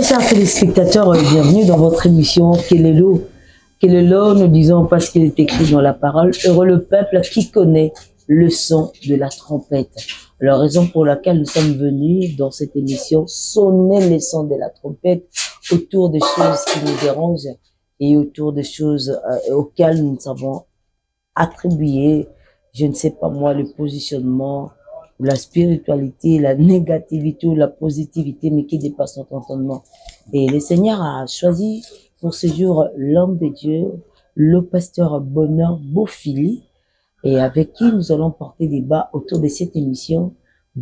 Très chers téléspectateurs, bienvenue dans votre émission Kelelo. Kelelo, nous disons parce qu'il est écrit dans la parole, heureux le peuple qui connaît le son de la trompette. La raison pour laquelle nous sommes venus dans cette émission, sonner les sons de la trompette autour des choses qui nous dérangent et autour des choses auxquelles nous avons attribué, je ne sais pas moi, le positionnement, la spiritualité, la négativité ou la positivité, mais qui dépasse notre entendement. Et le Seigneur a choisi pour ce jour l'homme de Dieu, le pasteur Bonheur Bofili, et avec qui nous allons porter débat autour de cette émission.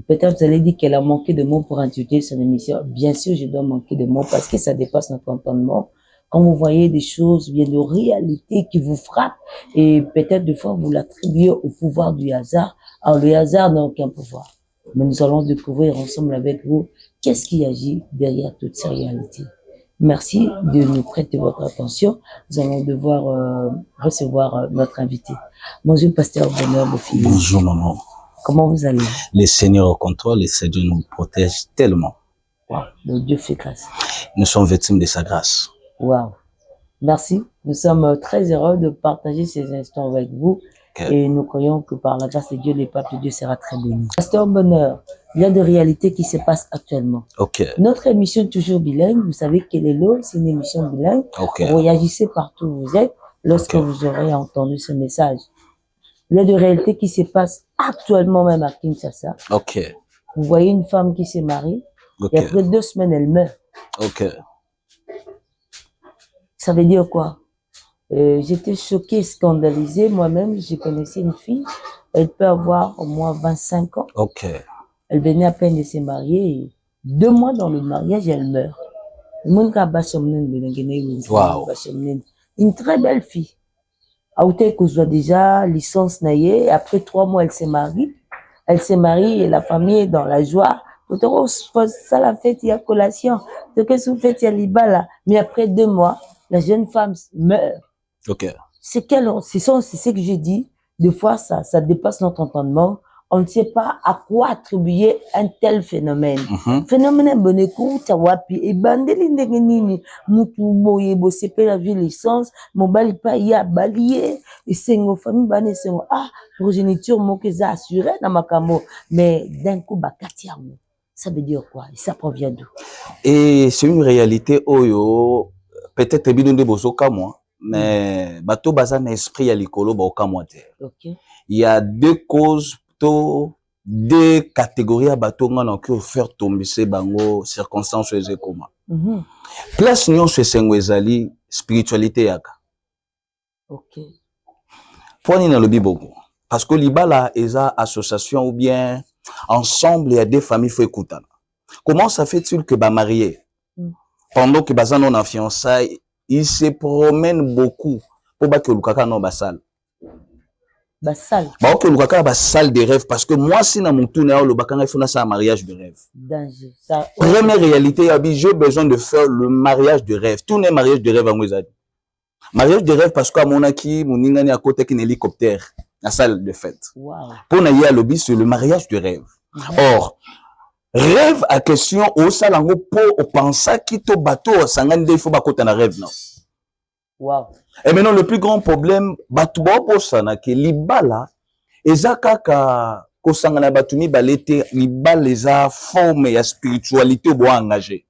Peut-être vous allez dire qu'elle a manqué de mots pour intituler son émission. Bien sûr, je dois manquer de mots parce que ça dépasse notre entendement. Quand vous voyez des choses, bien de réalité qui vous frappent, et peut-être des fois vous l'attribuez au pouvoir du hasard. Alors le hasard n'a aucun pouvoir. Mais nous allons découvrir ensemble avec vous qu'est-ce qui agit derrière toutes ces réalités. Merci de nous prêter votre attention. Nous allons devoir recevoir notre invité. Bonjour, pasteur Bonheur Bofili. Bonjour, maman. Comment vous allez? Le Seigneur au contrôle, le Seigneur nous protège tellement. Wow, le Dieu fait grâce. Nous sommes victimes de sa grâce. Wow. Merci. Nous sommes très heureux de partager ces instants avec vous. Okay. Et nous croyons que par la grâce de Dieu, le peuple de Dieu sera très béni. Pasteur Bonheur, il y a des réalités qui se passent actuellement. Okay. Notre émission est toujours bilingue. Vous savez quelle est l'eau, c'est une émission bilingue. Okay. Vous réagissez partout où vous êtes lorsque vous aurez entendu ce message. Il y a des réalités qui se passent actuellement même à Kinshasa. Okay. Vous voyez une femme qui se marie et après 2 semaines, elle meurt. Okay. Ça veut dire quoi? J'étais choquée, scandalisée. Moi-même, je connaissais une fille. Elle peut avoir au moins 25 ans. Okay. Elle venait à peine de se marier. Et 2 mois dans le mariage, elle meurt. Wow. Une très belle fille. Aouté que soit déjà licence naïe. Après 3 mois, elle se marie. Elle se marie et la famille est dans la joie. Ça la fête, il y a collation. Ce que vous faites, il y a l'ibala. Mais après 2 mois, la jeune femme meurt. Okay. C'est ce que j'ai dit. Des fois, ça dépasse notre entendement. On ne sait pas à quoi attribuer un tel phénomène. Phénomène bonekou tawapi et bandeli ndengenini mutu boye bo sepe la vie licence mobali pa ya balié et sengo famille bane sengo progéniture mokeza assuré na makamo mais d'un coup bakatiamo. Ça veut dire quoi? Et ça provient d'où? Et c'est une réalité oyo peut-être bidonde bozoka moi. Mais bato baza na esprit ya likolo ba okamwa te. Okay. Il y a 2 causes, 2 catégories à bato ngana qui faire tomber ces bango circonstances eze koma. Place nyon se sengo ezali spiritualité yaka. OK. Poni na lobi boko parce que libala eza association ou bien ensemble il y a 2 familles faut écouter. Comment ça fait-il que ba marié pendant que baza non en fiançailles il se promène beaucoup pour que le kaka non basal. Basal. Bah que le kaka basal de rêve parce que moi si na mon tourner le bakanga il faut ça un mariage de rêve. Danger. Ça. Première réalité j'ai besoin de faire le mariage de rêve. Tout n'est mariage de rêve à moi. Mariage de rêve parce que mon aki mon ingani à côté qu'un hélicoptère la salle de fête. Wow. Pour na ya lobby c'est le mariage de rêve. Or rêve à question au salango pour penser qui to bateau sangane il faut pas côté na rêve non. Wow. Et maintenant le plus grand problème bateau pour ça na que libala ezaka ka ko sangana batumi balete libala les a forme ya spiritualité bo engagé.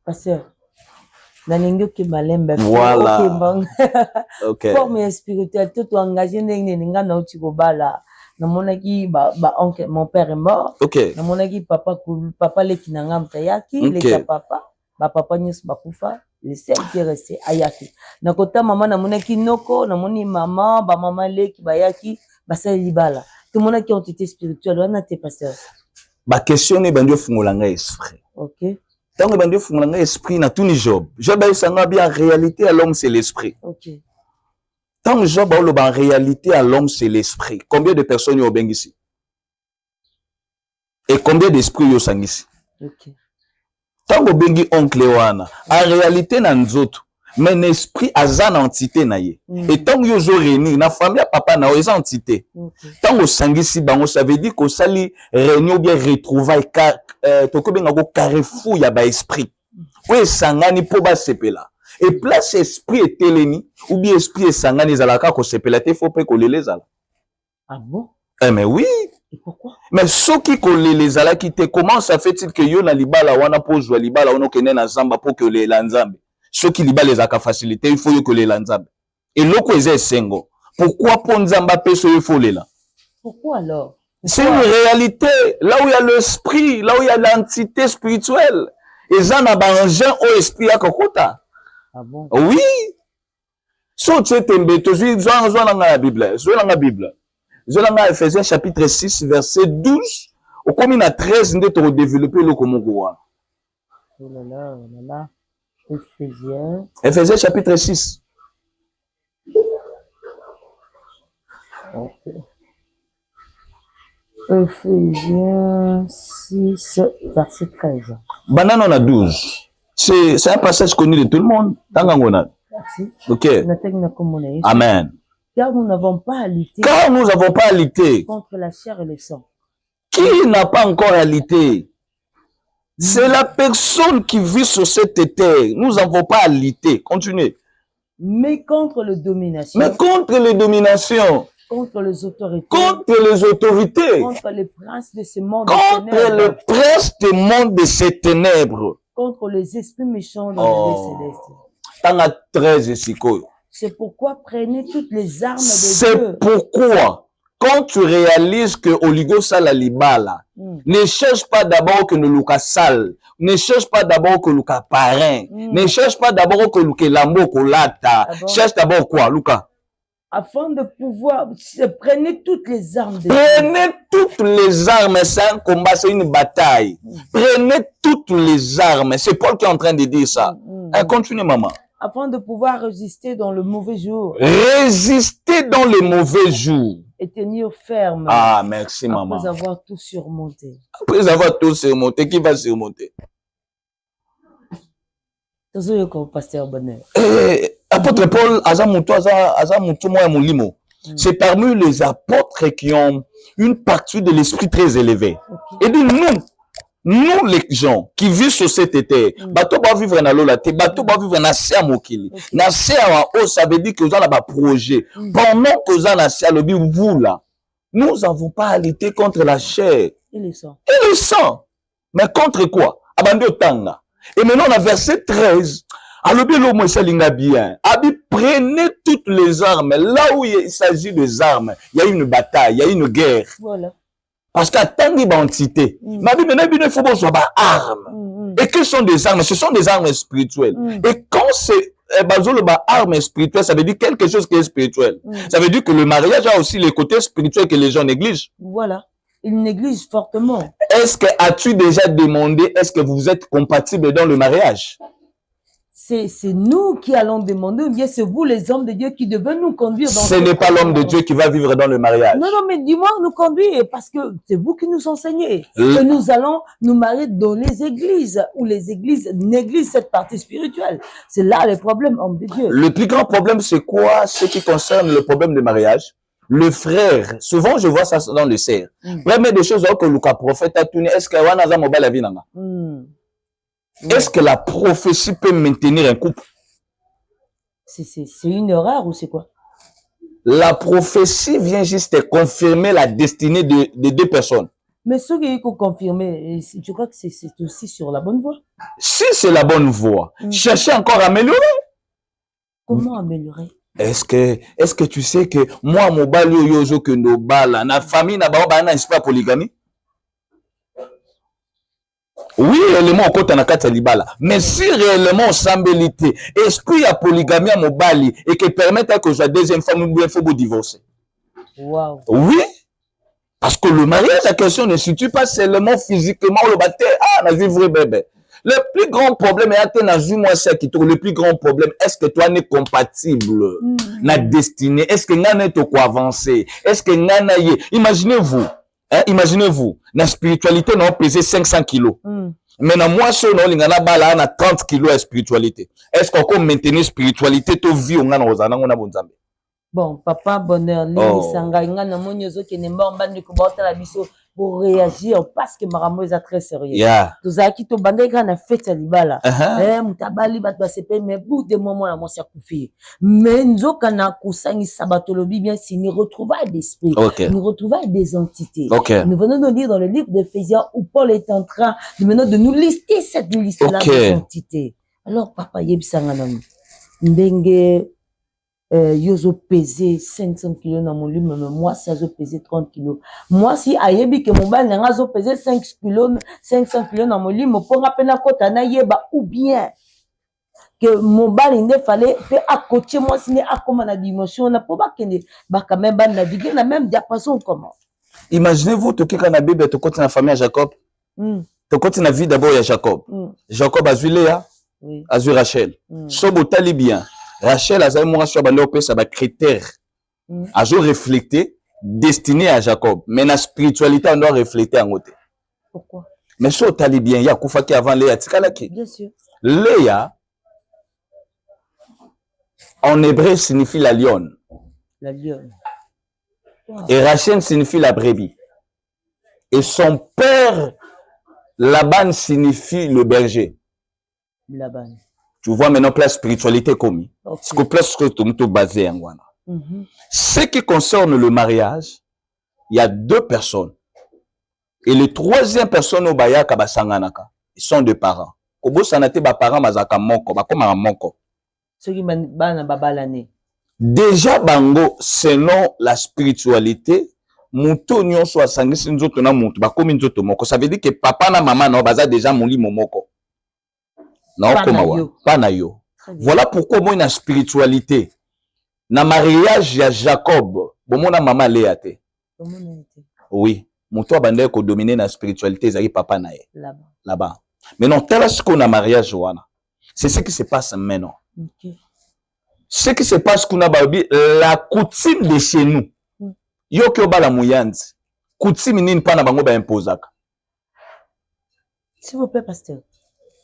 Pasteur nalingo ki malemba voilà. Okay. Forme ya spiritualité to engagé ndenge ninga na uti ko bala. Namonaki oncle mon père est mort. Okay. Namonaki papa leki na ngam tayaki leki papa papa nyos bakufa le seul qui est resté ayaki. Nakota maman namonaki noko namoni maman maman leki bayaki basali libala. Tout monde qui ont été spirituel on a été pasteur. Ba question ne bandio fungolanga esprit. OK. Tant que bandio fungolanga esprit na tout ni job. Job ba sanga bien en réalité à l'homme c'est l'esprit. OK. Tant que Job en réalité à l'homme c'est l'esprit. Combien de personnes y ont bien ici? Et combien d'esprits y ont sang ici? OK. Tant que bengi oncle wana en réalité na nzoto mais l'esprit a une entité na ye. Et tant que yo réuni na famille papa na eza entité. Tant que sangisi bango ça veut dire que sali réunion bien retrouvaille car to ko benga go carrefour ya ba esprit. Oui, sangani po ba sepela. Et place esprit et teleni, ou bien esprit et sangani zalaka ko sepela, te faut pas qu'on les zala. Ah bon? Eh, mais oui. Et pourquoi? Mais ceux qui collent les zala qui te, comment ça fait-il que yo na libala wana po jouer libala ono kene na zamba pour que les lanzambe? Ceux qui libala les aka facilité, il faut que les lanzambe. Et loko eze sengo. Pourquoi pour nzamba peso il faut les là? Pourquoi alors? C'est une réalité. Là où il y a l'esprit, là où il y a l'entité spirituelle. Et ça n'a pas un au esprit à kokota. Ah bon? Oui. So tu es tombé, tu es dans la Bible. Je dans la Bible. Je dans Ephésiens chapitre 6, verset 12. Au comme il y a 13, nous devons développer le Komogoa. Oh là là, oh là là. Ephésiens. Ephésiens chapitre 6. Okay. Ephésiens 6, verset 13. Banane on a 12. C'est un passage connu de tout le monde. Merci. Ok. Amen. Car nous n'avons pas à lutter. Car nous n'avons pas à lutter contre la chair et le sang. Qui n'a pas encore à lutter? C'est la personne qui vit sur cette terre. Nous n'avons pas à lutter. Continuez. Mais contre les dominations. Mais contre les dominations. Contre les autorités. Contre les autorités. Contre les princes de ce monde. Contre le prince du monde de ces ténèbres. Contre les esprits méchants dans les célestes. T'en as 13 ici. C'est pourquoi prenez toutes les armes de Dieu. C'est pourquoi, quand tu réalises que Oligo Sala Libala, ne cherche pas d'abord que nous Luka Sal, ne cherche pas d'abord que Luka Parrain, ne cherche pas d'abord que Luka Lambo Kolata, cherche d'abord quoi, Luka? Afin de pouvoir, prenez toutes les armes de Dieu. Prenez toutes les armes, c'est un combat, c'est une bataille. Prenez toutes les armes, c'est Paul qui est en train de dire ça. Continue, maman. Afin de pouvoir résister dans le mauvais jour. Résister dans les mauvais jours. Et tenir ferme. Ah, merci, maman. Après avoir tout surmonté. Après avoir tout surmonté, qui va surmonter? Pasteur Bonheur. Apôtre Paul, c'est parmi les apôtres qui ont une partie de l'esprit très élevée. Okay. Et donc, nous les gens qui vivent sur cette terre, bateau va vivre dans l'eau, bateau va vivre dans Sia Mokili. Dans Sia en haut, ça veut dire que vous avez un projet. Pendant que vous avez un Sia, vous là, nous n'avons pas à lutter contre la chair. Et le sang. Et le sang. Mais contre quoi? Abandon Tanga. Et maintenant, on a verset 13. Alors, bien. Prenez toutes les armes. Là où il s'agit des armes, il y a une bataille, il y a une guerre. Voilà. Parce qu'à tant d'identité, ma Bible, il faut qu'on des armes. Et que sont des armes? Ce sont des armes spirituelles. Et quand c'est armes spirituelles, ça veut dire quelque chose qui est spirituel. Ça veut dire que le mariage a aussi les côtés spirituels que les gens négligent. Voilà. Ils négligent fortement. Est-ce que as-tu déjà demandé, est-ce que vous êtes compatibles dans le mariage? C'est nous qui allons demander, ou bien c'est vous les hommes de Dieu qui devez nous conduire dans ce n'est pas l'homme de Dieu qui va vivre dans le mariage. Non, non, mais dis-moi nous conduire, parce que c'est vous qui nous enseignez. Que nous allons nous marier dans les églises, où les églises négligent cette partie spirituelle. C'est là le problème, homme de Dieu. Le plus grand problème, c'est quoi? Ce qui concerne le problème de mariage. Le frère, souvent je vois ça dans le cerf. Première des choses que le prophète a tourné, est-ce que Wanaza Mobile a vu nanga? Est-ce que la prophétie peut maintenir un couple? C'est une erreur ou c'est quoi? La prophétie vient juste confirmer la destinée de deux personnes. Mais ce qu'il faut confirmer, je crois que c'est aussi sur la bonne voie. Si c'est la bonne voie, cherchez encore à améliorer. Comment améliorer? Est-ce que tu sais que moi, mon bal yoyo que nos bal, na famille na ba ba na esprit polygamie? Oui, réellement, on compte en akata libala. Mais si réellement, on s'embellité, esprit à polygamie à mon bali, et qui permette que la deuxième femme, il faut vous divorcer. Wow. Oui. Parce que le mariage, la question ne se situe pas seulement physiquement, le bâtiment, on a vu vrai bébé. Le plus grand problème, le plus grand problème, est-ce que toi n'est compatible la destinée? Est-ce que n'en est quoi avancer? Est-ce que n'en est, imaginez-vous, hein, imaginez-vous, la spiritualité n'a pesé 500 kilos. Maintenant, moi, si on a 30 kilos de spiritualité, est-ce qu'on peut maintenir spiritualité, to vie, on a bon, papa, bonheur, pour réagir parce que makambo est très sérieux. Yeah. Tozaki to bandai kana fête ya libala. Mutabali bat ba sepe mais bout de moment la mosi akufi. Mais nzoka na kusangisa batolobi bien si nous retrouvailles d'esprit, nous retrouvailles des entités. Nous venons de lire dans le livre d'Éphésiens où Paul est en train de maintenant de nous lister cette liste-là des entités. Alors papa yebisanga nami ndenge yozo peser 500 kilos dans mon lit, mais moi si azo peser 30 kilos. Moi si ayebi que mon bal n'a zo peser 500 kilos dans mon lit, mo ponga pena kota na yeba ou bien que mon bal il fallait faire à côté moi si à comment la dimension na pour pas que ba quand même naviguer la même diapason comment. Imaginez-vous to kika na Bible to côté na famille Jacob. To côté na vie d'abord ya Jacob. Jacob a vu Léa, a vu Rachel. Sobo tali bien. Rachel a moi sur bande opé ça ba critère. A jo refléter destiné à Jacob. Mais la spiritualité on doit refléter en côté. Pourquoi? Mais so tali bien ya kufaki avant Léa tikalaki. Bien sûr. Léa en hébreu signifie la lionne. La lionne. Wow. Et Rachel signifie la brebis. Et son père Laban signifie le berger. Laban. Tu vois maintenant la spiritualité commis. Ce que plus que tout basé en Ghana. Ce qui concerne le mariage, il y a deux personnes. Et les troisième personne au baya kabasanganaka, ils sont deux parents. Kobo sanate ba parents mazaka moko, ba koma moko. Ceux qui bana babalane. Déjà bango selon la spiritualité, muto nyonso asangisi nzoto na mutu ba komi nzoto moko. Ça veut dire que papa na maman na baza déjà moli momoko. Voilà pourquoi moi na spiritualité na mariage ya Jacob bomona mama Léa te. Oui, muto abandé ko dominer na spiritualité zaki papa na ye. Là-bas. Mais non, tel ce qu'on a mariage wana. C'est ce qui se passe maintenant. Ce qui se passe qu'on a la coutume de chez nous. Yo ki obala muyanzi. Coutume nini pa na bango ba imposaka. S'il vous plaît pasteur.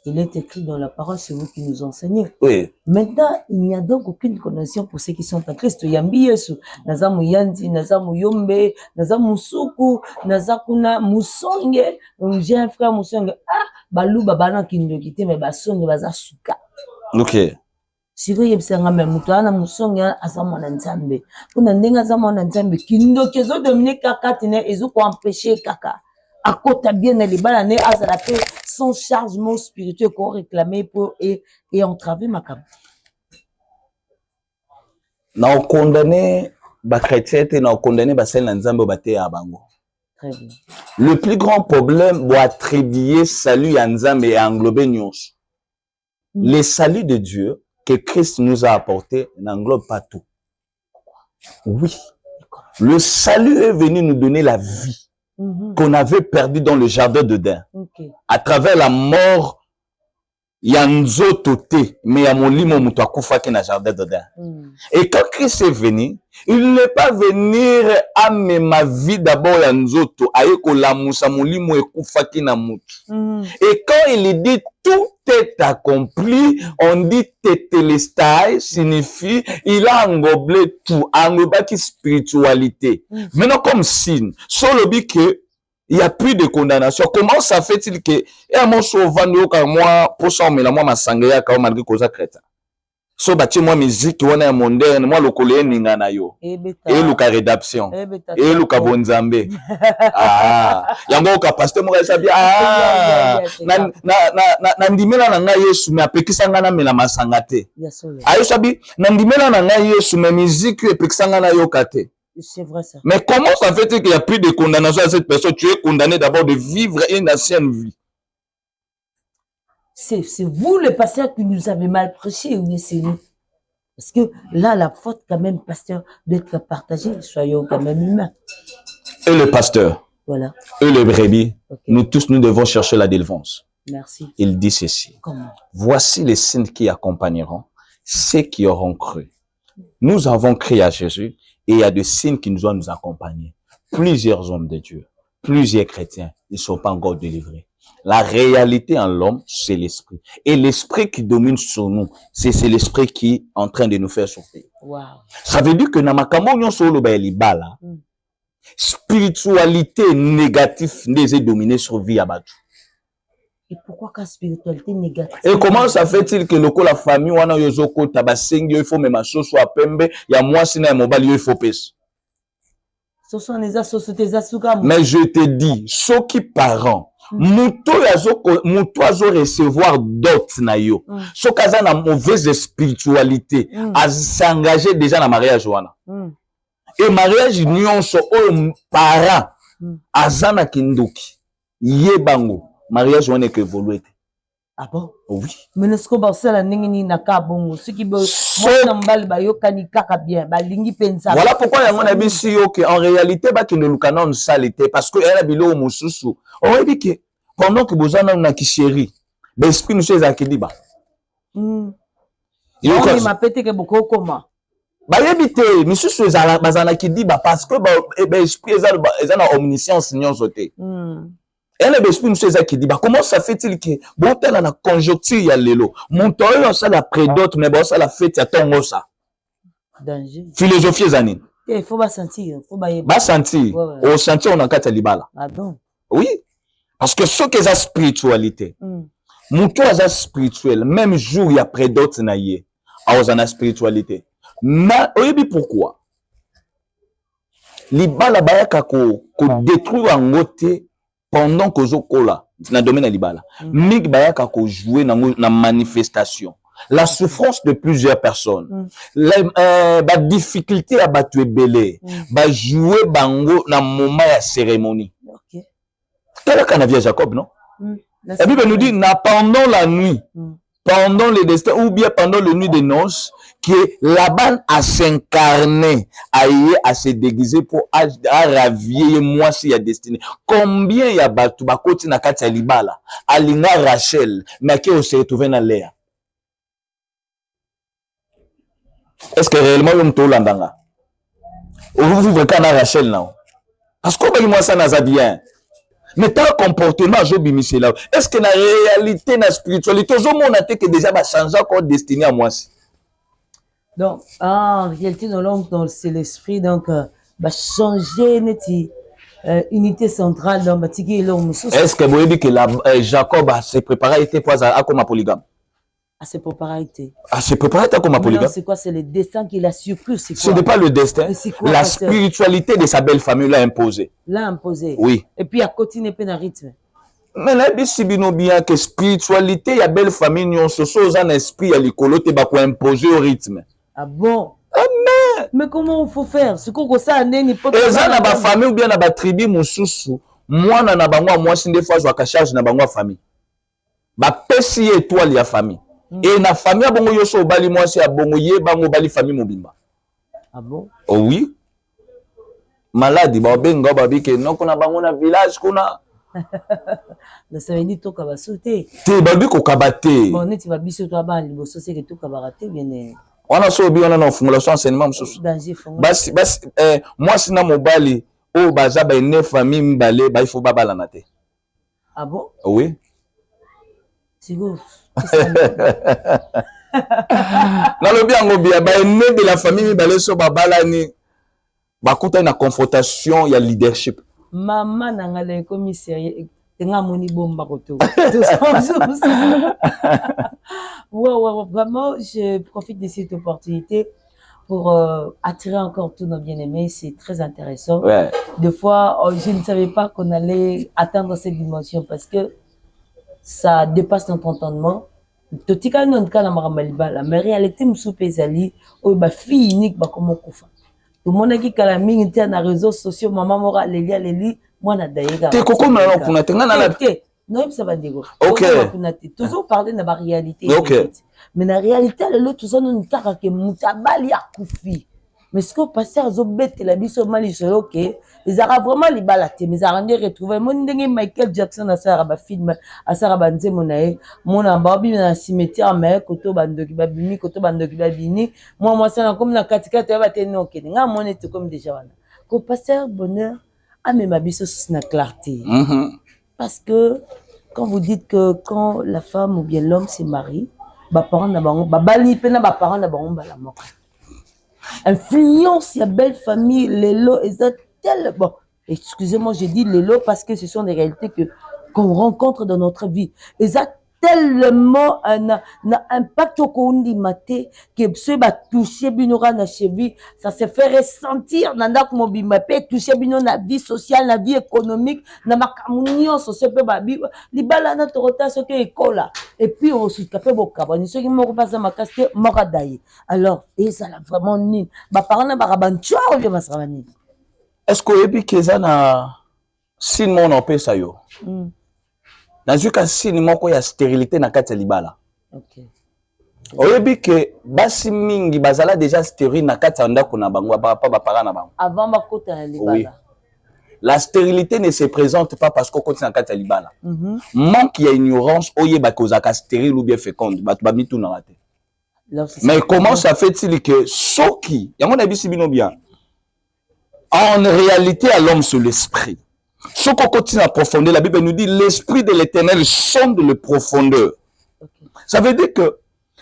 Il est écrit dans la parole, c'est vous qui nous enseignez. Oui. Maintenant, il n'y a donc aucune condamnation pour ceux qui sont en Christ. Yambi Yesu, nazamu yanzi, nazamu yombe, nazamu suku, nazakuna musonge. J'ai un frère musonge. Ah, balou babana qui nous quitte, mais basonge bazasuka. Ok. Si vous yebisanga même mutana musonge azamu na nzambe. Kuna ndenga azamu na nzambe kindo kezo dominer kaka tene ezo ko empêcher kaka. À côté bien les balanes à la paix son chargement spirituel qu'on réclamait pour et entraver ma cam. Na condamné ba chrétien et na condamné ba sel nzambe ba te abango. Très bien. Le plus grand problème doit attribuer salut à nzambe et englober nyonso. Le salut de Dieu que Christ nous a apporté n'englobe pas tout. Oui. Le salut est venu nous donner la vie. Qu'on avait perdu dans le jardin d'Éden. À travers la mort, il y a un zototé, mais il y a mon limo moutoakoufa qui est dans le jardin d'Éden. Et quand Christ est venu, il n'est pas venu amener ma vie d'abord à nzoto, aïko la moussa mon limo et koufa qui na moutou. Et quand il dit tout est accompli, on dit tétélestai signifie il a englobé tout, englobé qui spiritualité. Maintenant comme signe, sur le but que il y a plus de condamnation. Comment ça fait-il que et mon sauvant moi pour ça mais la moi ma sangaya quand malgré cause chrétien. So bati moi musique wana moderne moi lokole ninga na yo. Et luka rédaction. Et luka bonzambe. Ah, yango ka pasteur mo ka bien ah na ndimela na ngai Yesu me apekisanga na mela masanga te. Ayo sabi na ndimela na ngai Yesu me musique epekisanga na yo kate. C'est vrai ça. Mais comment ça fait qu'il n'y a plus de condamnation à cette personne? Tu es condamné d'abord de vivre une ancienne vie. C'est vous le pasteur qui nous avez mal prêché ou bien c'est nous? Parce que là, la faute quand même, pasteur, d'être partagée, soyons quand même humains. Et le pasteur, voilà. Et le brebis, nous tous, nous devons chercher la délivrance. Merci. Il dit ceci. Comment? Voici les signes qui accompagneront ceux qui auront cru. Nous avons crié à Jésus et il y a des signes qui nous doivent nous accompagner. Plusieurs hommes de Dieu, plusieurs chrétiens, ils ne sont pas encore délivrés. La réalité en l'homme, c'est l'esprit. Et l'esprit qui domine sur nous, c'est l'esprit qui est en train de nous faire souffrir. Wow. Ça veut dire que dans ma camouflage sur le libala, spiritualité négative n'est dominée sur vie à Batu. Et pourquoi qu'à spiritualité négative? Et comment ça fait-il que la famille wana yozoko tabasengi il faut même soso à pembe ya moi sina mobile il faut pes. Mais je te dis, ceux qui parents muto azo recevoir d'autres na yo. Ceux qui ont une mauvaise spiritualité, à s'engager déjà dans mariage wana. Et mariage union so o parents azana kindoki yebango mariage wana que évoluer. Ah bon? Oui. Mais est-ce que ça n'engini na kabongo ce qui veut moi mbali ba yokani kaka bien ba lingi pensa. Voilà pourquoi il y a mon avis si en réalité ba ki ne lukana salité parce que elle a bilo mususu. On dit que pendant que bozana na ki chéri, l'esprit nous chez akidiba. Il m'a pété que beaucoup comment. Ba yebite misusu ezala bazana kidiba parce que ba esprit ezana omniscience nyonso te. Elle est l'esprit nous sait qui dit comment ça fait-il que bon tel en a conjoncture ya lelo mon toyo ça la près d'autres mais bon ça la fête ya tongo ça danger philosophie zanine il faut pas sentir au sentir on en kata libala. Ah bon? Oui parce que ce que la spiritualité mon toyo ça spirituel même jour il y a près d'autres na yé a ozana spiritualité mais oyebi pourquoi libala bayaka ko détruire en côté pendant que Zokola, dans le domaine de l'Ibala, Mig Bayaka ko jouer dans la manifestation, la souffrance de plusieurs personnes, la difficulté à battre belé, ba jouer bango dans moment de cérémonie. OK. Quel qu'on a vu Jacob, non? La Bible nous dit, pendant la nuit, pendant le destin, ou bien pendant la nuit des noces, que Laban a s'incarné, à se déguiser pour à ravier moi si y a destiné. Combien y a batu bakoti na kati ya libala, alinga Rachel, mais qui se retrouvé dans l'air. Est-ce que réellement on te l'endanga? Ou vous vivez quand Rachel non? Parce que moi ça n'a bien. Mais ton comportement, je là. Est-ce que la réalité, la spiritualité, je m'en que déjà va changer encore destiné à moi. Donc, en réalité, c'est l'esprit, donc, va changer notre unité centrale dans le est-ce que vous dites que Jacob s'est préparé pour comme un polygame? À ses préparations. À ses préparations comme un polygame. C'est quoi? C'est le destin qu'il a surpris. Ce n'est pas le destin. La spiritualité de sa belle famille l'a imposé. L'a imposé. Oui. Et puis, il a continué à un rythme. Mais là, si bien que spiritualité, il y a belle famille, nous sommes un esprit à l'école, tu vas imposer au rythme. Ah bon? Amen. Mais comment il faut faire? C'est quoi ça? Et ça, dans ma famille ou bien dans ma tribu, mon sous moi, dans ma bango, moi, si des fois, je vais charge dans ma bango famille. Ba pesi étoile ya famille. Et na famille bongo yoso bali moi c'est bongo ye bango bali famille mobimba. Ah bon? Oh oui. Maladi ba benga ba bike non kuna bango na village kuna. Na ça veut dire to ka ba sauter. Te ba bi ko kabate. Bon neti ba biso to ba liboso c'est que to ka ba rater bien. On a so bi on a formulation enseignement mususu. Basi moi sina mobali o baza ba ne famille mbale ba il faut babala na te. Ah bon? Oui. C'est beau. Nalobi yango bia ba ene de la famille balé so babala ni bakuta na confrontation ya leadership. Maman nangala komi sérieux tenga moni bomba koto. Ouais, vraiment je profite de cette opportunité pour attirer encore tous nos bien-aimés, c'est très intéressant. Ouais. Des fois, je ne savais pas qu'on allait atteindre cette dimension parce que ça dépasse notre entendement. Totika non kana maramaliba mais réalité msupe zali o ba fille unique ba komo kufa. Tout le monde qui kala mingi tia na réseaux sociaux maman mora leli moi na daïga. Te koko na kuna tenga na la non ça va dire. OK. Toujours parler de la réalité. OK. Mais la réalité le tout ça non taka ke mutabali ya kufi. Mais ce que pasteur zobet la biso mali solo que ils aura vraiment les balate mais ça rendu retrouver mon ndenge Michael Jackson a ça ba film a ça ba nze monae mon ambabi na cimetière mais koto bandoki babimi koto bandoki babini moi ça comme na katikati ya batene OK nga mon était comme déjà wana ko pasteur bonheur a même biso sur na clarté parce que quand vous dites que quand la femme ou bien l'homme se marie ba parents na bango ba bali pena ba parents na bango bala moko influence ya belle famille lelo ezat tel, bon, excusez-moi, je dis les lots parce que ce sont des réalités qu'on rencontre dans notre vie. Et ça tellement un impact au kundi maté que ce va toucher binora na cheville, ça se fait ressentir dans notre mobile toucher bino na vie sociale, na vie économique, na makamunio so se peut babi libala na torota ce que école et puis on se capé bokabani ce qui moko pasa makaste mokadaye. Alors et ça là vraiment ni ba parents na barabancho ou bien masravani. Est-ce que ebi keza na sin mon opé ça yo? Nazuka sini moko ya stérilité na kati ya libala. OK. Oyebi ke basi mingi bazala déjà stérile na kati ya ndako na bango ba parents na bango. Avant makota na libala. Oui. La stérilité ne se présente pas parce qu'on continue na kati ya libala. Manque ya ignorance oyeba kozaka stérile ou bien féconde batu ba mitu na raté. Mais comment ça fait-il que soki yango na bisi bino bien en réalité à l'homme c'est l'esprit. Ce qu'on continue à profondeur, la Bible nous dit l'esprit de l'Éternel sonde le profondeur. Okay. Ça veut dire que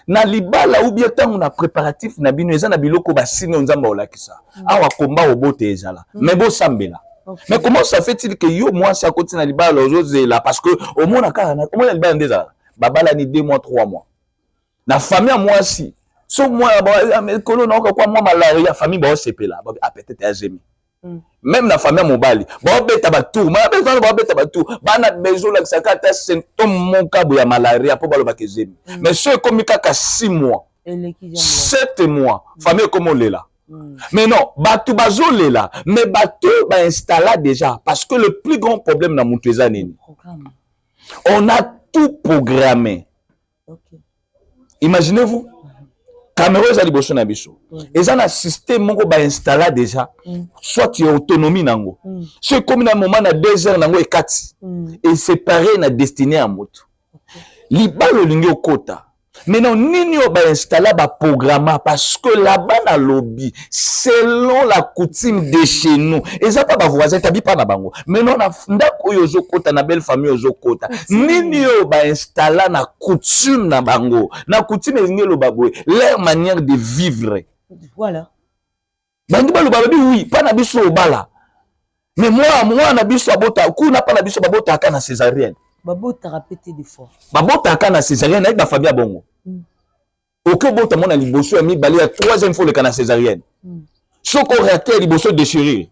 na libala ou bien tant on a préparatif na bino eza na biloko ba sino nzamba olakisa. Awa komba obote ezala. Mais bo sambela. Okay. Mais comment ça fait-il que yo moi ça continue na libala ozo là parce que au moins au moins libala ndeza babala ni 2 mois 3 mois. Na famille à moi si. So moi ba kolo na ko moi malaria famille ba sepela. Ah peut-être azemi. Même la famille mobile bon beta batou ma besoin ba beta batou bana besoin la sakata symptôme mon kabo ya malaria pour balo bakezemi mais ceux comme kaka 6 mois 7 mois famille comme on est là mais non batou bazo lela mais batou ba installa déjà parce que le plus grand problème na mutu eza nini on a tout programmé. Okay. Imaginez-vous Caméra est à liboso na biso. Et ça, un système moko ba installé déjà. Soit tu as autonomie nango. C'est comme dans un moment na 2 heures nango et 4. Et séparé na destiné à moto. Libalo lingi okota. Maintenant nini ba installé ba programme parce que là-bas na lobby selon la coutume de chez nous. Et ça pas ba voisin tabi pas na bango. Maintenant na ndako yozo kota na belle famille yozo kota. Nini ba installé na coutume na bango. Na coutume lingi lo babwe leur manière de vivre. Voilà. Bangi ba lo babi oui, pas na biso obala. Mais moi na biso abota, ku na pas na biso babota aka na césarienne. Babota répété des fois. Babota aka na césarienne avec la famille à bongo. Aucun bota mona liboso ami bali la 3e fois le kana césarienne. Soko raté liboso déchiré.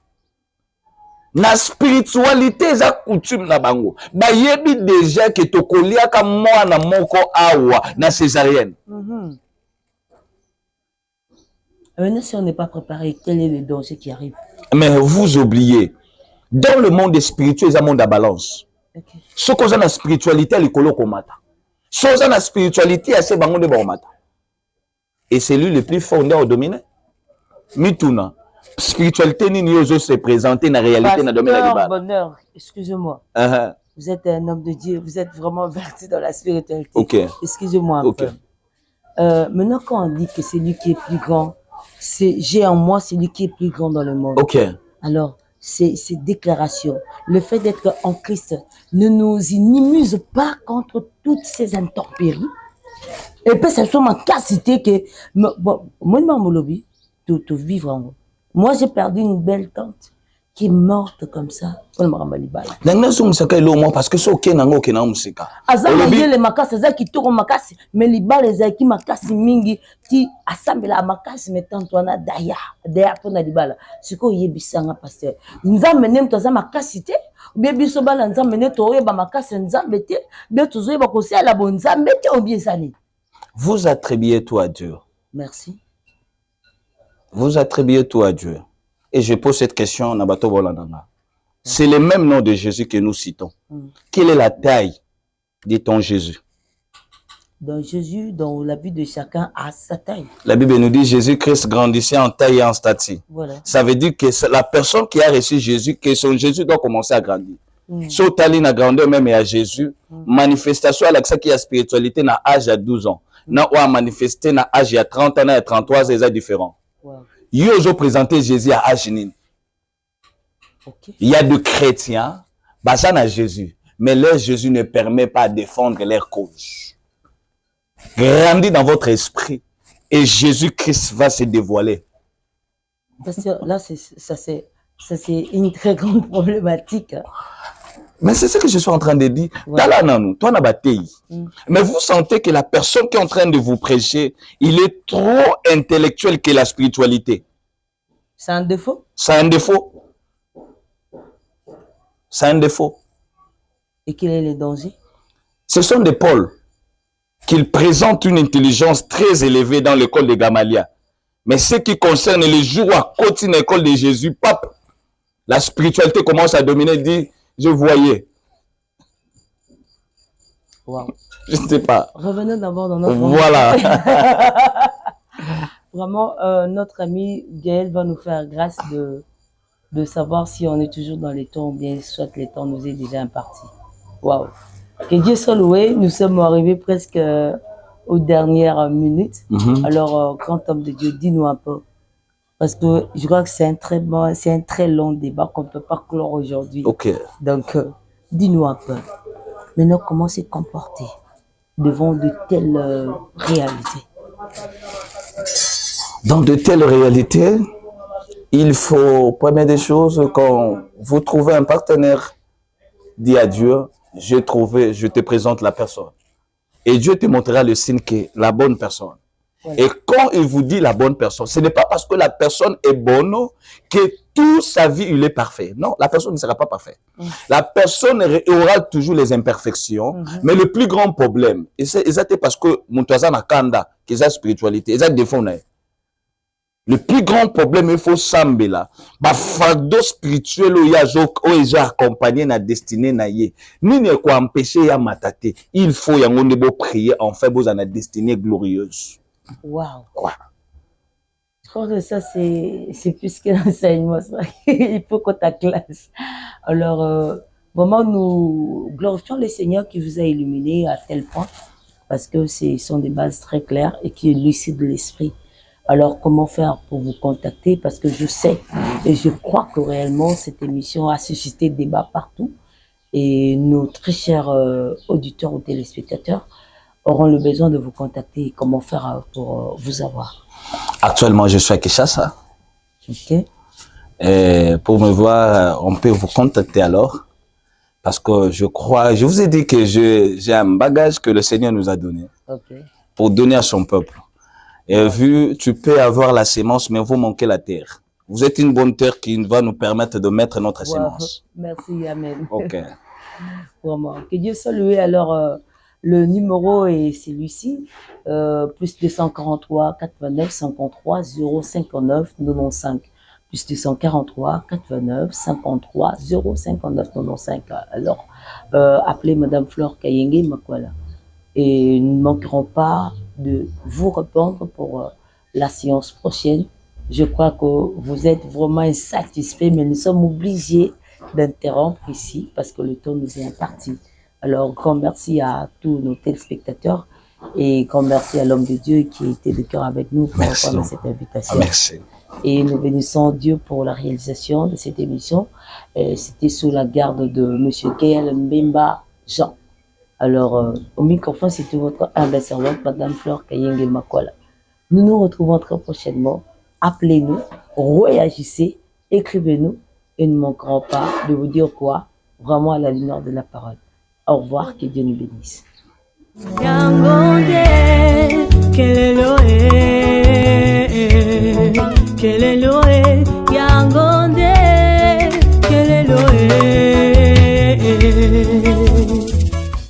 Na spiritualité za coutume na bango. Ba yebi déjà que tokolia ka mwana moko awa na césarienne. Maintenant si on n'est pas préparé, quel est le danger qui arrive? Mais vous oubliez, dans le monde spirituel, il y a un monde à balance. Okay. Ce qu'on a dans la spiritualité, c'est le komata. Ce qu'on a dans la spiritualité, c'est le monde de komata. Et c'est lui le plus fondé au domaine. Mituna. Spiritualité, ni se présenter dans la réalité dans le domaine de la bonheur, excusez-moi. Vous êtes un homme de Dieu, vous êtes vraiment verti dans la spiritualité. Okay. Excusez-moi un peu. Maintenant, quand on dit que c'est lui qui est plus grand, j'ai en moi celui qui est plus grand dans le monde. Ok. Alors, ces déclarations, le fait d'être en Christ ne nous immunise pas contre toutes ces intempéries. Et puis, c'est sûrement capacité que moi, mon lobby, tout vivre en haut. Moi, j'ai perdu une belle tante qui est morte comme ça. Parce que c'est ok, les makasi, c'est qui tourne makasi, mais les balles, c'est qui makasi mingi, qui assemble la makasi, mais tant on a d'ailleurs pour na libala. C'est quoi yebisanga pasteur? Nous amenons tous à makasi te, bien biso bala nous amenons tous à makasi nzambe te, bien tous à bakosi à la bonne nzambe te ou bien sani. Vous attribuez tout à Dieu. Merci. Vous attribuez tout à Dieu. Et je pose cette question à Bato Bolandanga. C'est le même nom de Jésus que nous citons. Quelle est la taille de ton Jésus? Dans Jésus, dans la vie de chacun, a sa taille. La Bible nous dit Jésus-Christ grandissait en taille et en stature. Voilà. Ça veut dire que la personne qui a reçu Jésus, que son Jésus doit commencer à grandir. Sauf Tali na grandeur même et à Jésus, manifestation à l'accès qui a spiritualité na âge à 12 ans. Na ou a manifesté na âge à 30 ans, à 33 ans, c'est différent. Wow. Ils ont présenté Jésus à âge nini. Okay. Il y a des chrétiens, basés à Jésus, mais leur Jésus ne permet pas de défendre leur cause. Grandis dans votre esprit et Jésus-Christ va se dévoiler. Parce que là, ça c'est Ça, c'est une très grande problématique. Hein. Mais c'est ce que je suis en train de dire. Ouais. Toi, mais vous sentez que la personne qui est en train de vous prêcher, il est trop intellectuel que la spiritualité. C'est un défaut? C'est un défaut. C'est un défaut. Et quel est le danger? Ce sont des pôles qui présentent une intelligence très élevée dans l'école de Gamaliel. Mais ce qui concerne les jours où à côté de l'école de Jésus, pape, la spiritualité commence à dominer, dit, je voyais. Wow. Je ne sais pas. Revenons d'abord dans notre... Voilà. Vraiment, notre ami Gaël va nous faire grâce de savoir si on est toujours dans les temps ou bien soit les temps nous est déjà imparti. Waouh! Que Dieu soit loué, nous sommes arrivés presque aux dernières minutes. Alors, grand homme de Dieu, dis-nous un peu. Parce que je crois que c'est un très long débat qu'on ne peut pas clore aujourd'hui. Ok. Donc, dis-nous un peu. Maintenant, comment se comporter devant de telles réalités? Dans de telles réalités, il faut, première des choses, quand vous trouvez un partenaire, dis à Dieu, je te présente la personne. Et Dieu te montrera le signe que la bonne personne. Voilà. Et quand il vous dit la bonne personne, ce n'est pas parce que la personne est bonne que toute sa vie, il est parfait. Non, la personne ne sera pas parfaite. La personne aura toujours les imperfections, mais le plus grand problème, et c'est parce que mon na kanda, que sa spiritualité, c'est défaut. Le plus grand problème, il faut s'embêter là. Bah, fardeau spirituel, il y a accompagné na destinée na ye. Ni ne quoi empêcher ya matate. Il faut y avoir beau prier, en fait, vous en a destinée glorieuse. Waouh. Wow. Je crois que ça, c'est plus qu'un enseignement. Il faut qu'on ta classe. Alors, vraiment, nous glorifions le Seigneur qui vous a illuminé à tel point, parce que ce sont des bases très claires et qui élucident l'esprit. Alors, comment faire pour vous contacter? Parce que je sais et je crois que réellement, cette émission a suscité débat partout. Et nos très chers auditeurs ou téléspectateurs auront le besoin de vous contacter. Comment faire pour vous avoir? Actuellement, je suis à Kinshasa. Ok. Et pour me voir, on peut vous contacter alors. Parce que je crois, je vous ai dit que j'ai un bagage que le Seigneur nous a donné. Okay. Pour donner à son peuple. Et vu, tu peux avoir la sémence, mais vous manquez la terre. Vous êtes une bonne terre qui va nous permettre de mettre notre sémence. Merci, amen. Ok. Vraiment. Que Dieu soit loué. Alors, le numéro est celui-ci, plus 243 89 53 059 95. Plus 243 89 53 059 95. Alors, appelez Madame Flore Kayenge Makwala. Et nous ne manquerons pas de vous répondre pour la séance prochaine. Je crois que vous êtes vraiment insatisfaits, mais nous sommes obligés d'interrompre ici parce que le temps nous est imparti. Alors, grand merci à tous nos téléspectateurs et grand merci à l'homme de Dieu qui était de cœur avec nous pour répondre à cette invitation. Merci. Et nous bénissons Dieu pour la réalisation de cette émission. C'était sous la garde de M. Gaël Mbemba Jean. Alors, au microphone, c'était votre humble servante, Madame Flore Kayenge Makwala. Nous nous retrouvons très prochainement. Appelez-nous, réagissez, écrivez-nous et nous ne manquerons pas de vous dire quoi, vraiment à la lumière de la parole. Au revoir, que Dieu nous bénisse. Quel est